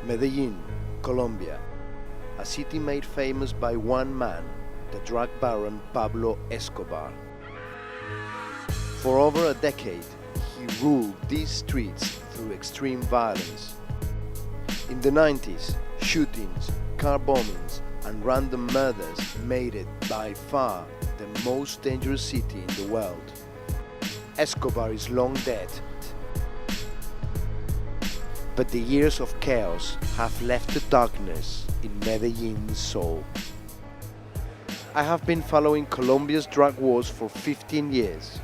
Medellin, Colombia, a city made famous by one man, the drug baron Pablo Escobar. For over a decade, he ruled these streets through extreme violence. In the 90s, shootings, car bombings, and random murders made it by far the most dangerous city in the world. Escobar is long dead, but the years of chaos have left a darkness in Medellin's soul. I have been following Colombia's drug wars for 15 years.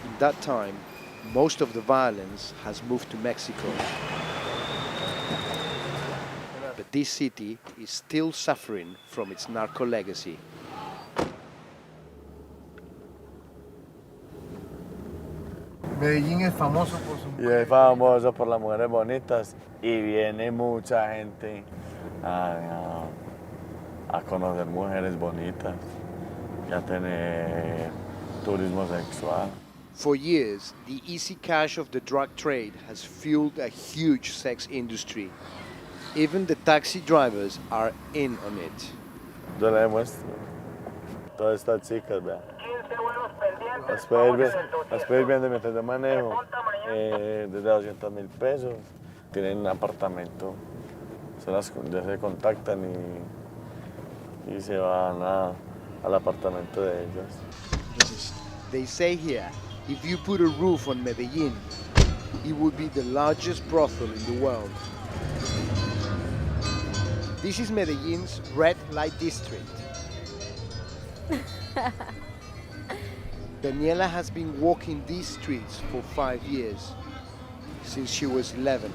In that time, most of the violence has moved to Mexico. But this city is still suffering from its narco legacy. Medellín es famoso por Y es famoso por las mujeres bonitas y viene mucha gente a conocer mujeres bonitas y a tener turismo sexual. For years, the easy cash of the drug trade has fueled a huge sex industry. Even the taxi drivers are in on it. Yo le demuestro todas estas chicas, vean. Las puedes ver mientras yo manejo desde 200.000 pesos. Tienen un apartamento, ya se contactan y se van al apartamento de ellas. They say here, if you put a roof on Medellin, it would be the largest brothel in the world. This is Medellin's red light district. Daniela has been walking these streets for 5 years, since she was 11.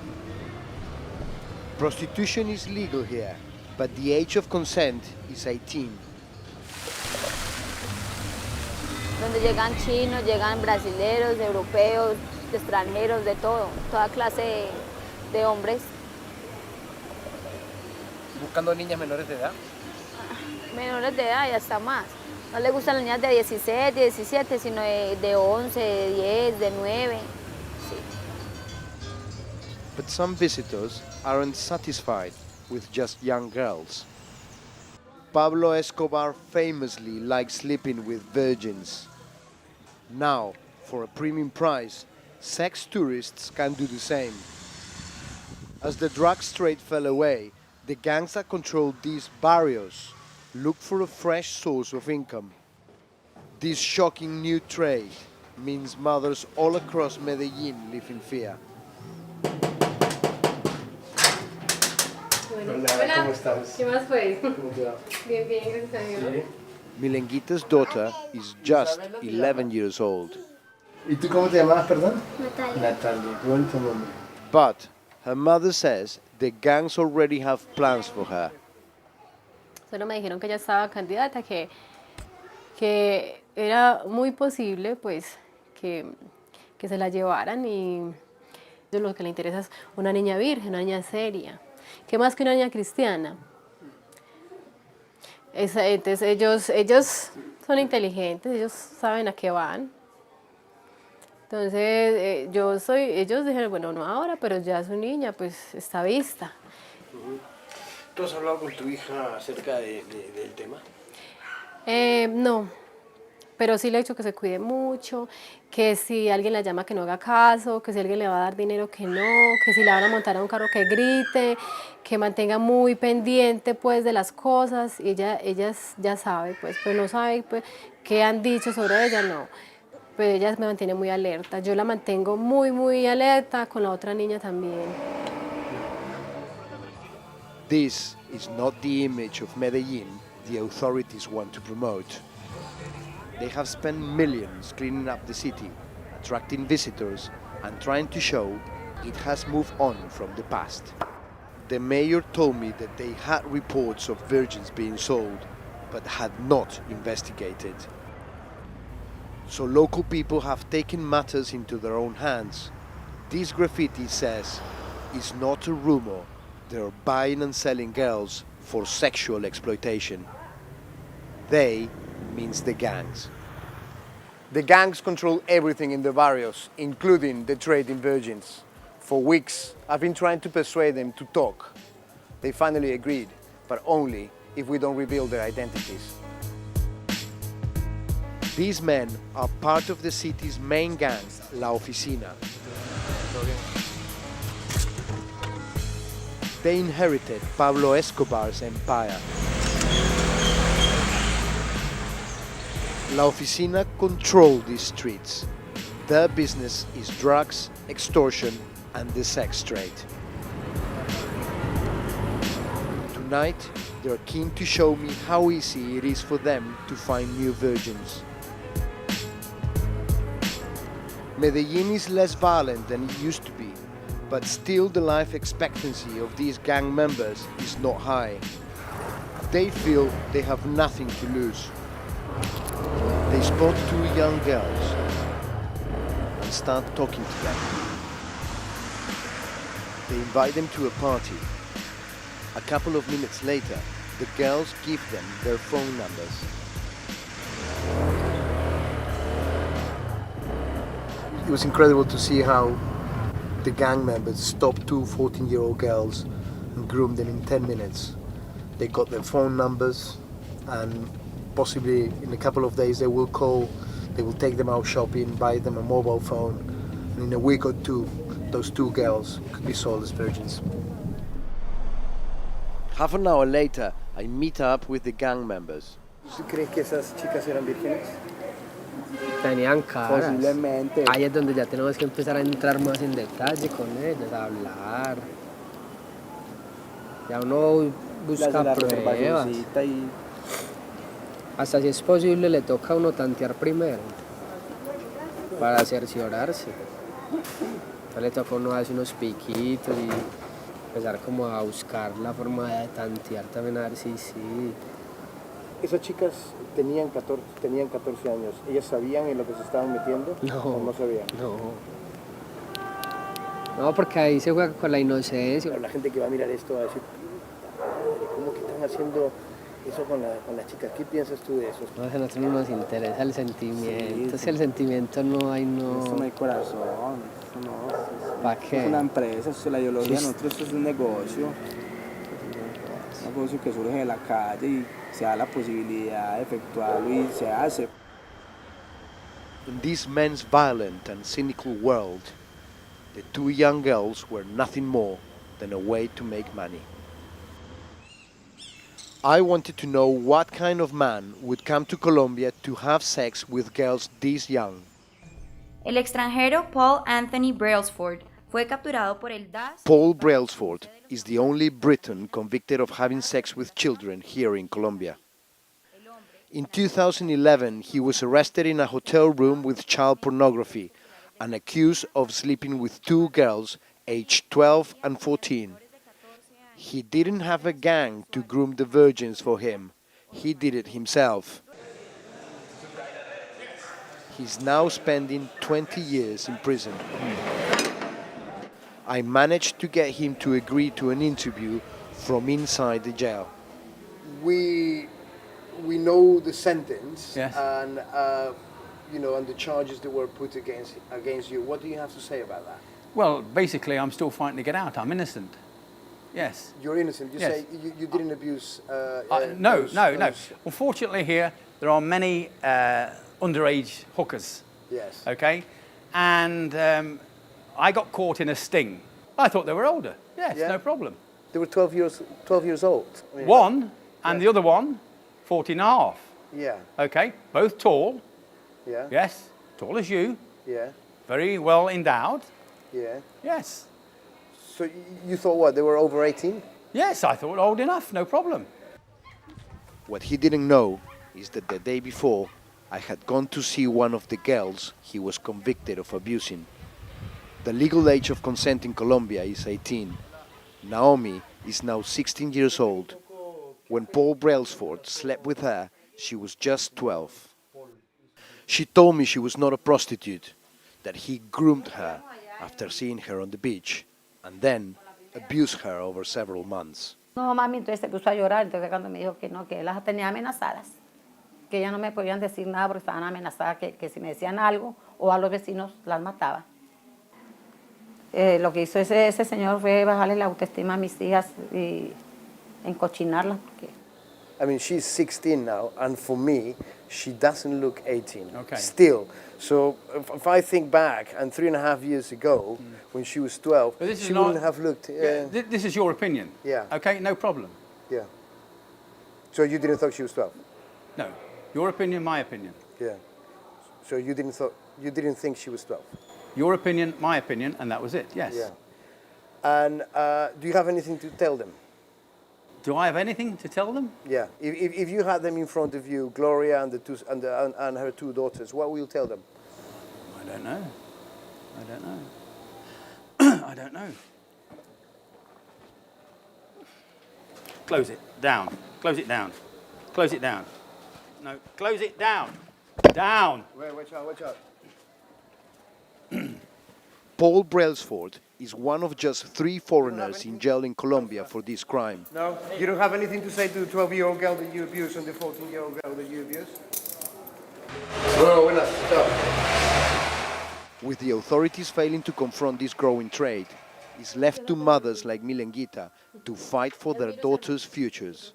Prostitution is legal here, but the age of consent is 18. Donde llegan chinos, llegan brasileros, europeos, extranjeros, de todo, toda clase de hombres. ¿Buscando niñas menores de edad? Menores de edad y hasta más. No les gustan las niñas de 16, 17, sino de 11, de 10, de 9. Sí. But some visitors aren't satisfied with just young girls. Pablo Escobar famously liked sleeping with virgins. Now, for a premium price, sex tourists can do the same. As the drug trade fell away, the gangs that control these barrios look for a fresh source of income. This shocking new trade means mothers all across Medellin live in fear. Hola, ¿cómo estás? ¿Qué más pues? ¿Cómo te va? Bien, bien, gracias a Dios. Sí. Milenguita's daughter is just 11 years old. ¿Y tú cómo te llamabas, perdón? Natalia. Natalia, qué bonito nombre. But her mother says the gangs already have plans for her. Solo me dijeron que ella estaba candidata, que era muy posible pues que se la llevaran y lo que le interesa es una niña virgen, una niña seria. ¿Qué más que una niña cristiana? Entonces ellos son inteligentes, ellos saben a qué van. Entonces ellos dijeron, bueno, no ahora, pero ya su niña pues está vista. ¿Tú has hablado con tu hija acerca del tema? No, pero sí le he dicho que se cuide mucho, que si alguien la llama que no haga caso, que si alguien le va a dar dinero que no, que si la van a montar a un carro que grite, que mantenga muy pendiente pues de las cosas. Y ella ya sabe pues no sabe pues, qué han dicho sobre ella, no. Pero ella me mantiene muy alerta, yo la mantengo muy alerta, con la otra niña también. This is not the image of Medellin the authorities want to promote. They have spent millions cleaning up the city, attracting visitors, and trying to show it has moved on from the past. The mayor told me that they had reports of virgins being sold, but had not investigated. So local people have taken matters into their own hands. This graffiti says, it's not a rumor, they're buying and selling girls for sexual exploitation. They means the gangs. The gangs control everything in the barrios, including the trade in virgins. For weeks, I've been trying to persuade them to talk. They finally agreed, but only if we don't reveal their identities. These men are part of the city's main gang, La Oficina. They inherited Pablo Escobar's empire. La Oficina control these streets. Their business is drugs, extortion, and the sex trade. Tonight, they're keen to show me how easy it is for them to find new virgins. Medellin is less violent than it used to be, but still the life expectancy of these gang members is not high. They feel they have nothing to lose. They spot two young girls and start talking to them. They invite them to a party. A couple of minutes later, the girls give them their phone numbers. It was incredible to see how the gang members stopped two 14-year-old girls and groomed them in 10 minutes. They got their phone numbers, and possibly in a couple of days they will call, they will take them out shopping, buy them a mobile phone, and in a week or two, those two girls could be sold as virgins. Half an hour later, I meet up with the gang members. ¿Usted cree que esas chicas eran vírgenes? Tenían caras. Posiblemente. Ahí es donde ya tenemos que empezar a entrar más en detalle con ellas, a hablar. Ya uno busca pruebas. Y... Hasta si es posible le toca a uno tantear primero para cerciorarse. Ya le toca a uno hacer unos piquitos y empezar como a buscar la forma de tantear también a ver si sí. Esas chicas tenían 14 años. ¿Ellas sabían en lo que se estaban metiendo? No. ¿O no sabían? No, porque ahí se juega con la inocencia. Pero la gente que va a mirar esto va a decir, ¿cómo que están haciendo eso con las chicas? ¿Qué piensas tú de eso? No, a nosotros no nos interesa el sentimiento. Sí. Si el sentimiento no hay, no... Esto no hay corazón, esto no... ¿Para qué? Es una empresa, esto es la ideología, nosotros esto es un negocio. Un negocio que surge de la calle y se da la posibilidad de efectuarlo y se hace. In this men's violent and cynical world, the two young girls were nothing more than a way to make money. I wanted to know what kind of man would come to Colombia to have sex with girls this young. El extranjero Paul Anthony Brailsford fue capturado por el DAS. Paul Brailsford is the only Briton convicted of having sex with children here in Colombia. In 2011, he was arrested in a hotel room with child pornography and accused of sleeping with two girls aged 12 and 14. He didn't have a gang to groom the virgins for him. He did it himself. He's now spending 20 years in prison. I managed to get him to agree to an interview from inside the jail. We know the sentence, yes, and and the charges that were put against you. What do you have to say about that? Well, basically, I'm still fighting to get out. I'm innocent. Yes. You're innocent. You yes. say you didn't abuse. No. Unfortunately, here there are many underage hookers. Yes. Okay, and I got caught in a sting. I thought they were older. Yes, yeah. No problem. They were 12 years old. I mean, one and the other one, 14 and a half. Yeah. Okay, both tall. Yeah. Yes, tall as you. Yeah. Very well endowed. Yeah. Yes. So you thought what, they were over 18? Yes, I thought old enough, no problem. What he didn't know is that the day before, I had gone to see one of the girls he was convicted of abusing. The legal age of consent in Colombia is 18. Naomi is now 16 years old. When Paul Brailsford slept with her, she was just 12. She told me she was not a prostitute, that he groomed her after seeing her on the beach, and then abused her over several months. No, mami, entonces se puso a llorar, entonces cuando me dijo que no, que él las tenía amenazadas, que ellas no me podían decir nada porque estaban amenazadas, que si me decían algo o a los vecinos las mataba. Lo que hizo ese señor fue bajarle la autoestima a mis hijas y encochinarlas. Porque I mean, she's 16 now, and for me, she doesn't look 18 Okay. still. So if I think back, and 3.5 years ago, when she was 12, But this is she not- wouldn't have looked. This is your opinion. Yeah. Okay, no problem. Yeah. So you didn't think she was 12? No. Your opinion, my opinion. Yeah. So you didn't think she was 12? Your opinion, my opinion, and that was it, yes. Yeah. And do you have anything to tell them? Do I have anything to tell them? Yeah. If you had them in front of you, Gloria and and her two daughters, what will you tell them? I don't know. I don't know. I don't know. Close it down. Close it down. Close it down. No, close it down. Down. Watch out, watch out. Paul Brailsford is one of just 3 foreigners in jail in Colombia for this crime. No? You don't have anything to say to the 12-year-old girl that you abuse and the 14-year-old girl that you abuse? No, we're not. Stop. With the authorities failing to confront this growing trade, it's left to mothers like Milengita to fight for their daughters' futures.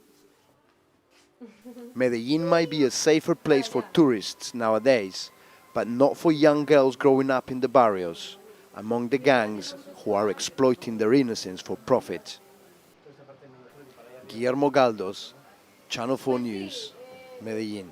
Medellin might be a safer place for tourists nowadays, but not for young girls growing up in the barrios, among the gangs who are exploiting their innocence for profit. Guillermo Galdos, Channel 4 News, Medellin.